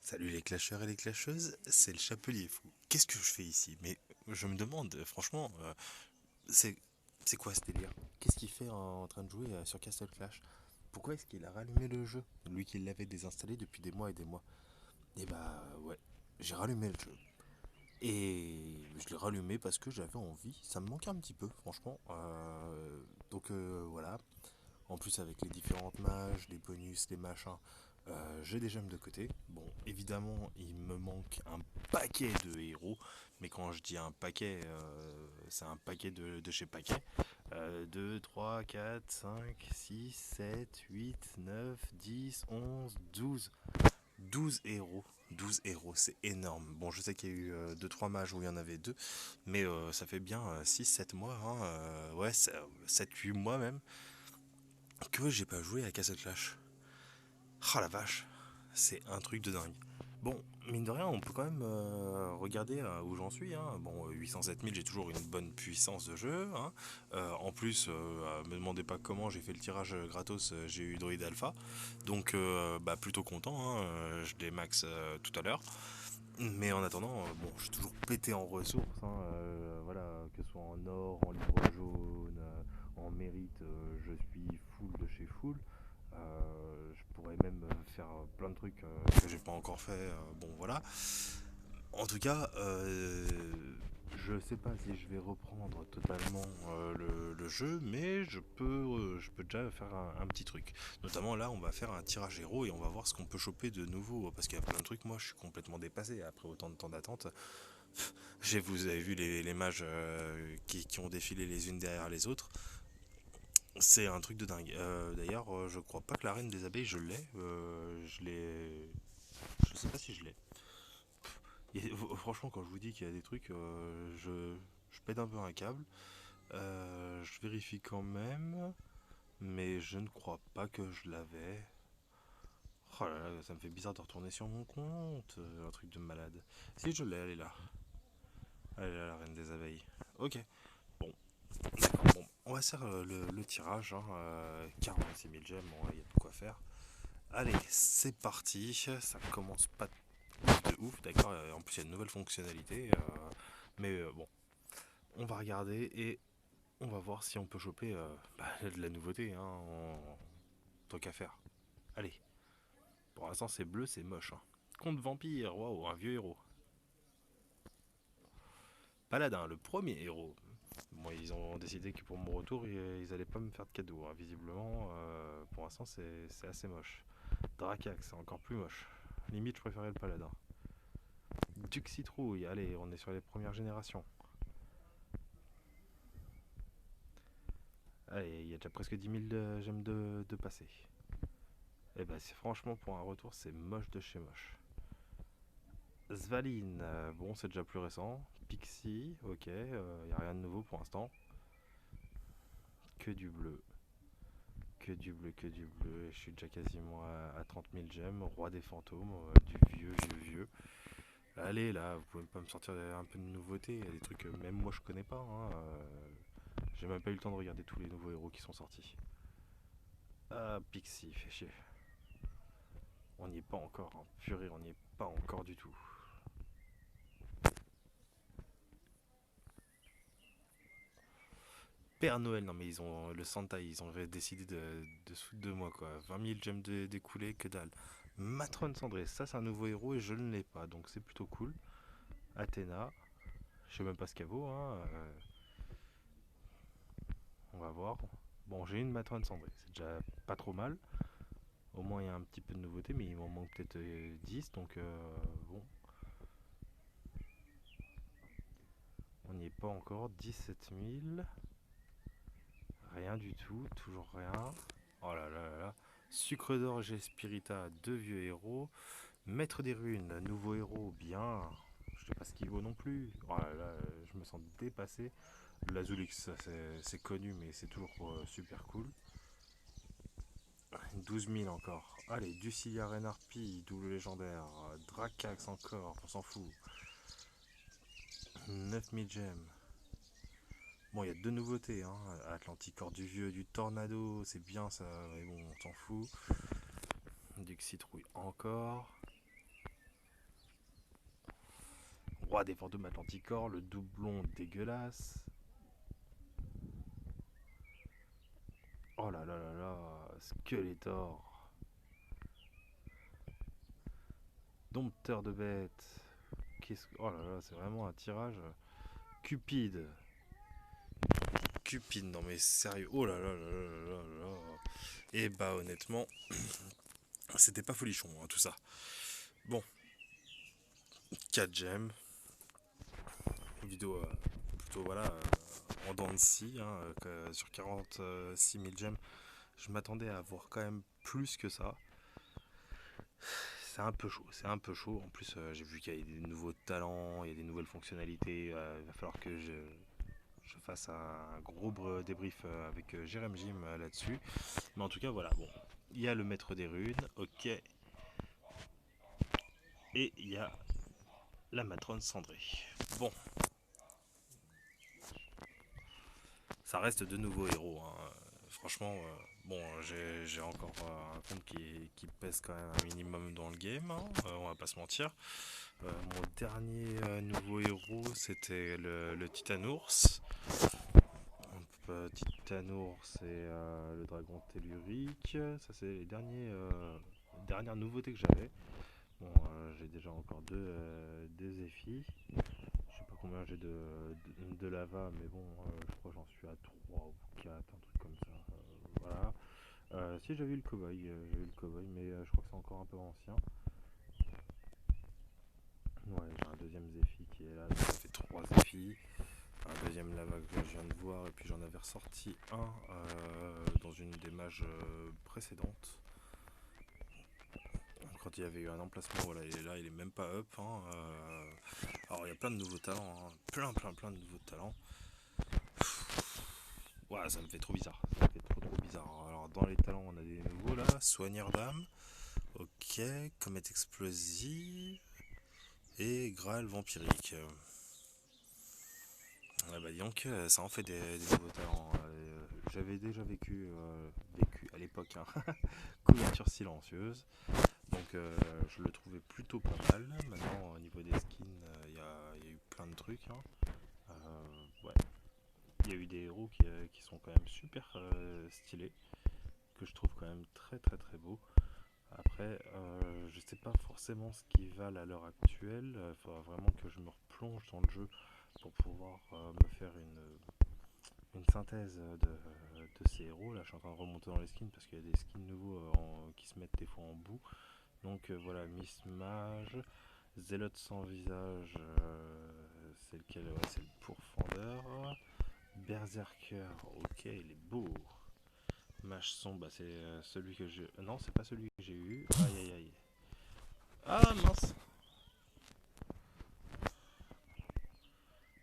Salut les clasheurs et les clasheuses, c'est le Chapelier Fou. Qu'est-ce que je fais ici? Mais je me demande, franchement, c'est c'est quoi ce délire? Qu'est-ce qu'il fait en train de jouer sur Castle Clash? Pourquoi est-ce qu'il a rallumé le jeu? Lui qui l'avait désinstallé depuis des mois et des mois. Et bah ouais, j'ai rallumé le jeu. Et je l'ai rallumé parce que j'avais envie, ça me manquait un petit peu, franchement. Donc voilà, en plus, avec les différentes mages, les bonus, les machins, j'ai des gemmes de côté. Bon, évidemment, il me manque un paquet de héros. Mais quand je dis un paquet, c'est un paquet de chez paquet. 2, 3, 4, 5, 6, 7, 8, 9, 10, 11, 12. 12 héros. 12 héros, c'est énorme. Bon, je sais qu'il y a eu 2-3 mages où il y en avait deux, mais ça fait bien 6-7 mois, hein, ouais, 7-8 mois même, que j'ai pas joué à Castle Clash. Ah la vache, c'est un truc de dingue. Bon, mine de rien, on peut quand même regarder où j'en suis, hein. Bon, 807 000, j'ai toujours une bonne puissance de jeu, hein. En plus, me demandez pas comment j'ai fait le tirage gratos, j'ai eu Droid Alpha. Donc, bah, plutôt content, hein. Je l'ai max tout à l'heure. Mais en attendant, bon, je suis toujours pété en ressources, hein. Voilà, que ce soit en or, en livre jaune, en mérite, je suis full de chez full. Je pourrais même faire plein de trucs que j'ai pas encore fait. Bon, voilà. En tout cas, je sais pas si je vais reprendre totalement le jeu, mais je peux déjà faire un petit truc. Notamment là, on va faire un tirage héros et on va voir ce qu'on peut choper de nouveau. Parce qu'il y a plein de trucs, moi je suis complètement dépassé après autant de temps d'attente. Vous avez vu les mages qui ont défilé les unes derrière les autres. C'est un truc de dingue. D'ailleurs, je crois pas que la reine des abeilles, je l'ai. Je l'ai. Je sais pas si je l'ai. Franchement, quand je vous dis qu'il y a des trucs, je pète un peu un câble. Je vérifie quand même, mais je ne crois pas que je l'avais. Oh là là, ça me fait bizarre de retourner sur mon compte. Un truc de malade. Si je l'ai, elle est là. Elle est là, la reine des abeilles. Ok. Bon, d'accord. Bon, on va faire le tirage, hein. 46 000 gemmes, bon, il y a de quoi faire. Allez, c'est parti. Ça commence pas de ouf, d'accord. En plus, il y a une nouvelle fonctionnalité. Mais bon, on va regarder et on va voir si on peut choper bah, de la nouveauté, hein, tant qu'à faire. Allez, pour l'instant, c'est bleu, c'est moche, hein. Conte vampire, waouh, un vieux héros. Paladin, le premier héros. Bon, ils ont décidé que pour mon retour, ils allaient pas me faire de cadeau, hein. Visiblement, pour l'instant, c'est assez moche. Drakax, c'est encore plus moche. Limite, je préférais le paladin. Duc Citrouille, allez, on est sur les premières générations. Allez, il y a déjà presque 10 000 gemmes de passé. Et bah, franchement, pour un retour, c'est moche de chez moche. Svaline, bon, c'est déjà plus récent. Pixie, ok, il n'y a rien de nouveau pour l'instant. Que du bleu. Que du bleu, que du bleu. Je suis déjà quasiment à 30 000 gemmes. Roi des fantômes, du vieux, vieux, vieux. Allez, là, vous pouvez pas me sortir un peu de nouveauté. Il y a des trucs que même moi je connais pas, hein. J'ai même pas eu le temps de regarder tous les nouveaux héros qui sont sortis. Ah, Pixie, fait chier. On n'y est pas encore, hein. Purée, on n'y est pas encore du tout. Père Noël, non mais ils ont le Santa, ils ont décidé de se foutre de moi quoi. 20 000 gemmes découlées, que dalle. Matron Cendrée, ça c'est un nouveau héros et je ne l'ai pas, donc c'est plutôt cool. Athéna, je sais même pas ce qu'elle vaut, hein. On va voir. Bon, j'ai une Matron Cendrée, c'est déjà pas trop mal. Au moins il y a un petit peu de nouveauté, mais il m'en manque peut-être 10, donc bon, on n'y est pas encore. 17 000, rien du tout, toujours rien. Oh là là là là. Sucre d'orge et Spirita, deux vieux héros. Maître des runes, nouveau héros, bien. Je sais pas ce qu'il vaut non plus. Oh là là, je me sens dépassé. L'Azulix, c'est connu, mais c'est toujours super cool. 12 000 encore. Allez, Ducilia Renarpi, double légendaire. Drakax encore, on s'en fout. 9 000 gemmes. Bon, il y a deux nouveautés, hein. Atlanticor du vieux, du tornado, c'est bien ça, mais bon, on s'en fout. Du citrouille encore. Oh, des fantômes Atlanticor, le doublon dégueulasse. Oh là là là là, Skeletor. Dompteur de bêtes. Oh là là, c'est vraiment un tirage. Cupide. Cupide, non mais sérieux. Oh là là là là là là là. Et bah honnêtement, c'était pas folichon hein, tout ça. Bon, 4 gemmes. Vidéo plutôt voilà en dents de scie, hein, sur 46 000 gemmes. Je m'attendais à avoir quand même plus que ça. C'est un peu chaud, c'est un peu chaud. En plus, j'ai vu qu'il y a des nouveaux talents, il y a des nouvelles fonctionnalités. Il va falloir que je fasse un gros débrief avec Jérém Jim là-dessus. Mais en tout cas, voilà, bon. Il y a le maître des runes, ok. Et il y a la matrone cendrée. Bon, ça reste de nouveaux héros, hein. Franchement, bon, j'ai encore un compte qui pèse quand même un minimum dans le game, hein, on va pas se mentir. Mon dernier nouveau héros, c'était le Titanours. Titanours, c'est le dragon tellurique. Ça, c'est les dernières nouveautés que j'avais. Bon, j'ai déjà encore deux Zephy. Je sais pas combien j'ai de lava, mais bon, je crois que j'en suis à 3 ou 4, un truc comme ça. Voilà. Si j'ai vu le cowboy, mais je crois que c'est encore un peu ancien. Ouais, j'ai un deuxième Zephy qui est là, donc ça fait 3 Zephy. Un deuxième lava que je viens de voir, et puis j'en avais ressorti un dans une des mages précédentes. Quand il y avait eu un emplacement, voilà, il est là, il est même pas up, hein. Alors il y a plein de nouveaux talents, hein. Plein de nouveaux talents. Ouais, ça me fait trop bizarre, ça me fait trop bizarre. Alors dans les talents, on a des nouveaux là, soigneur d'âme, ok, comète explosive et Graal vampirique. Ouais, bah dis donc, ça en fait des nouveaux talents. J'avais déjà vécu à l'époque, hein, couverture silencieuse. Donc je le trouvais plutôt pas mal. Maintenant au niveau des skins, il y a eu plein de trucs, hein. Ouais. Il y a eu des héros qui sont quand même super stylés, que je trouve quand même très beaux. Après, je sais pas forcément ce qu'ils valent à l'heure actuelle. Il faudra vraiment que je me replonge dans le jeu pour pouvoir me faire une synthèse de ces héros. Là, je suis en train de remonter dans les skins parce qu'il y a des skins nouveaux qui se mettent des fois en bout. Donc voilà, Miss Mage, Zélote sans visage, c'est lequel? Ouais, c'est le pourfendeur. Berserker, ok, il est beau. Mage sombre, bah, c'est celui que j'ai. Non, c'est pas celui que j'ai eu. Aïe aïe aïe. Ah mince.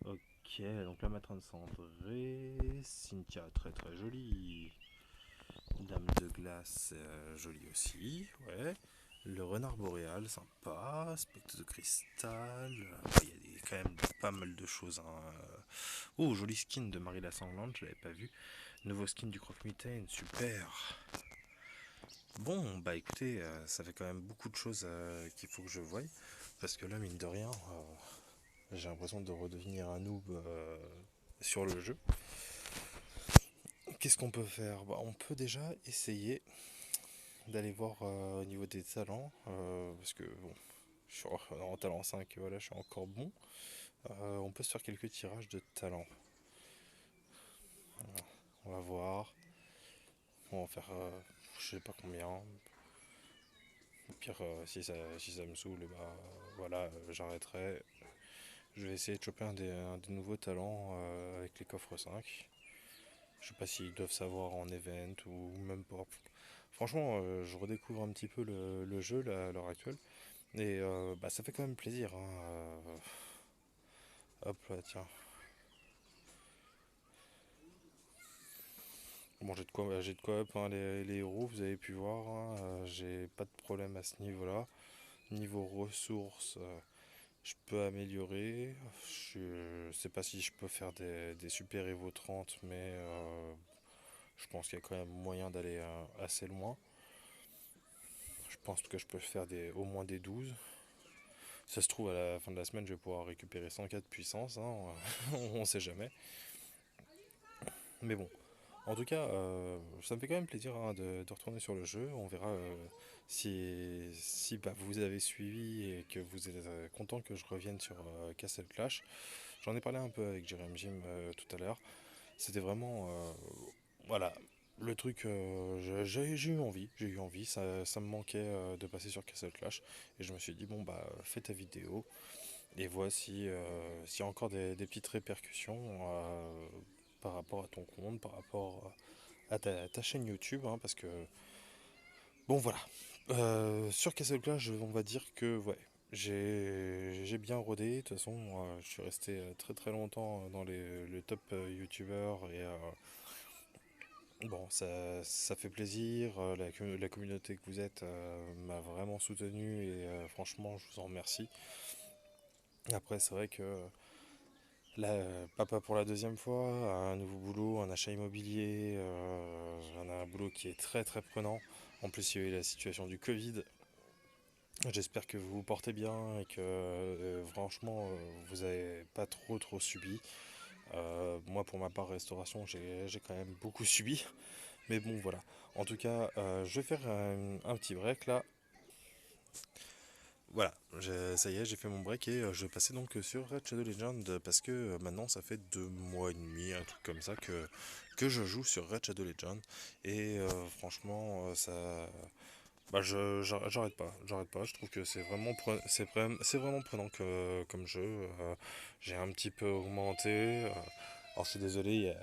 Ok, donc la matrone cendrée. Cynthia, très jolie. Dame de glace, jolie aussi, ouais. Le renard boréal, sympa. Spectre de cristal. Il y a quand même pas mal de choses, hein. Oh, joli skin de Marie la Sanglante, je l'avais pas vu. Nouveau skin du Croque-Mitaine, super. Bon, bah écoutez, ça fait quand même beaucoup de choses qu'il faut que je voie. Parce que là, mine de rien, j'ai l'impression de redevenir un noob sur le jeu. Qu'est-ce qu'on peut faire? Bah, on peut déjà essayer d'aller voir au niveau des talents. Parce que bon, je suis en talent 5, voilà, je suis encore bon. On peut se faire quelques tirages de talents. On va voir. On va faire, je sais pas combien. Au pire, si ça me saoule, bah voilà, j'arrêterai. Je vais essayer de choper un des nouveaux talents avec les coffres 5. Je sais pas s'ils doivent savoir en event ou même pas. Franchement, je redécouvre un petit peu le jeu là, à l'heure actuelle. Et bah, ça fait quand même plaisir, hein. Hop là, tiens. Bon, j'ai de quoi up, hein, les héros, vous avez pu voir, hein. J'ai pas de problème à ce niveau-là. Niveau ressources, je peux améliorer. Je sais pas si je peux faire des super Evo 30, mais je pense qu'il y a quand même moyen d'aller assez loin. Je pense que je peux faire au moins des 12. Ça se trouve, à la fin de la semaine, je vais pouvoir récupérer 100K de puissance, hein, on sait jamais. Mais bon, en tout cas, ça me fait quand même plaisir hein, de retourner sur le jeu. On verra si bah, vous avez suivi et que vous êtes content que je revienne sur Castle Clash. J'en ai parlé un peu avec Jeremy Jim tout à l'heure. C'était vraiment, voilà, le truc, j'ai eu envie, ça me manquait de passer sur Castle Clash. Et je me suis dit, bon, bah, fais ta vidéo et voici s'il y a encore des petites répercussions par rapport à ton compte, par rapport à ta chaîne YouTube, hein, parce que bon voilà. Sur Castle Clash, on va dire que ouais, j'ai bien rodé. De toute façon, je suis resté très très longtemps dans le top YouTubeurs et bon, ça fait plaisir. La communauté que vous êtes m'a vraiment soutenu et franchement, je vous en remercie. Après, c'est vrai que là, papa pour la deuxième fois, un nouveau boulot, un achat immobilier, un boulot qui est très très prenant. En plus, il y a eu la situation du Covid. J'espère que vous vous portez bien et que franchement, vous n'avez pas trop subi. Moi, pour ma part, restauration, j'ai quand même beaucoup subi. Mais bon, voilà. En tout cas, je vais faire un petit break là. Voilà, ça y est, j'ai fait mon break et je vais passer donc sur Red Shadow Legend parce que maintenant ça fait 2 mois et demi, un truc comme ça, que je joue sur Red Shadow Legend. Et franchement, ça. Bah, j'arrête pas. Je trouve que c'est vraiment prenant comme jeu. J'ai un petit peu augmenté. Alors, je suis désolé,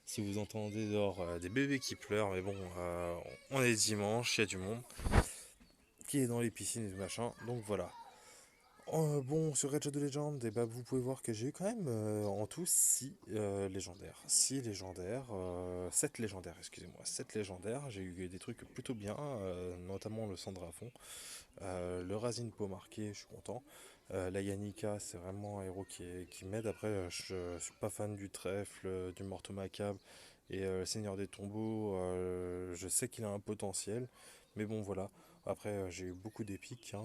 si vous entendez dehors des bébés qui pleurent, mais bon, on est dimanche, il y a du monde qui est dans les piscines et tout machin. Donc voilà. Bon, sur Red Shadow Legend, eh ben, vous pouvez voir que j'ai eu quand même en tout 6 légendaires. 6 légendaires, 7 légendaires, excusez-moi. 7 légendaires, j'ai eu des trucs plutôt bien, notamment le Sandrafond. Le Razine Peau marqué, je suis content. La Yannika, c'est vraiment un héros qui m'aide. Après, je suis pas fan du trèfle, du Morteau Macabre et le Seigneur des Tombeaux. Je sais qu'il a un potentiel, mais bon, voilà. Après, j'ai eu beaucoup d'épiques, hein,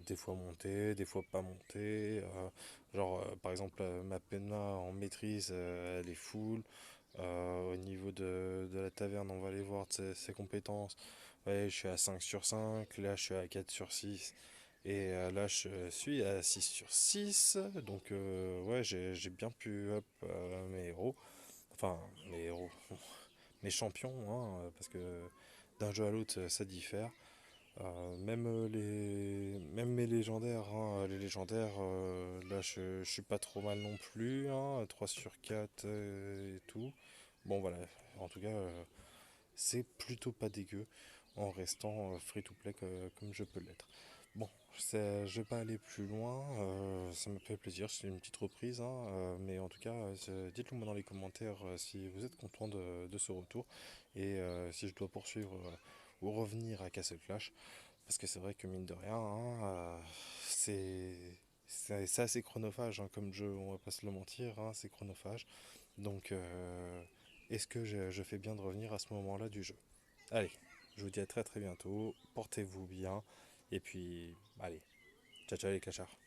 des fois montées, des fois pas montées. Genre, par exemple, ma Penna en maîtrise, elle est full. Au niveau de la taverne, on va aller voir ses compétences. Ouais, je suis à 5 sur 5, là je suis à 4 sur 6, et là je suis à 6 sur 6, donc ouais, j'ai bien pu up mes héros, enfin mes héros, mes champions, hein, parce que d'un jeu à l'autre ça diffère. Même mes légendaires, hein, les légendaires, là je suis pas trop mal non plus, hein, 3 sur 4 et tout. Bon voilà, en tout cas c'est plutôt pas dégueu en restant free to play comme je peux l'être. Bon, je vais pas aller plus loin, ça me fait plaisir, c'est une petite reprise, hein, mais en tout cas, dites-le moi dans les commentaires si vous êtes content de ce retour et si je dois poursuivre ou revenir à Castle Clash, parce que c'est vrai que mine de rien, hein, c'est c'est assez chronophage hein, comme jeu, on va pas se le mentir, hein, c'est chronophage. Donc, est-ce que je fais bien de revenir à ce moment-là du jeu? Allez, je vous dis à très très bientôt, portez-vous bien, et puis, allez, ciao ciao les clochards.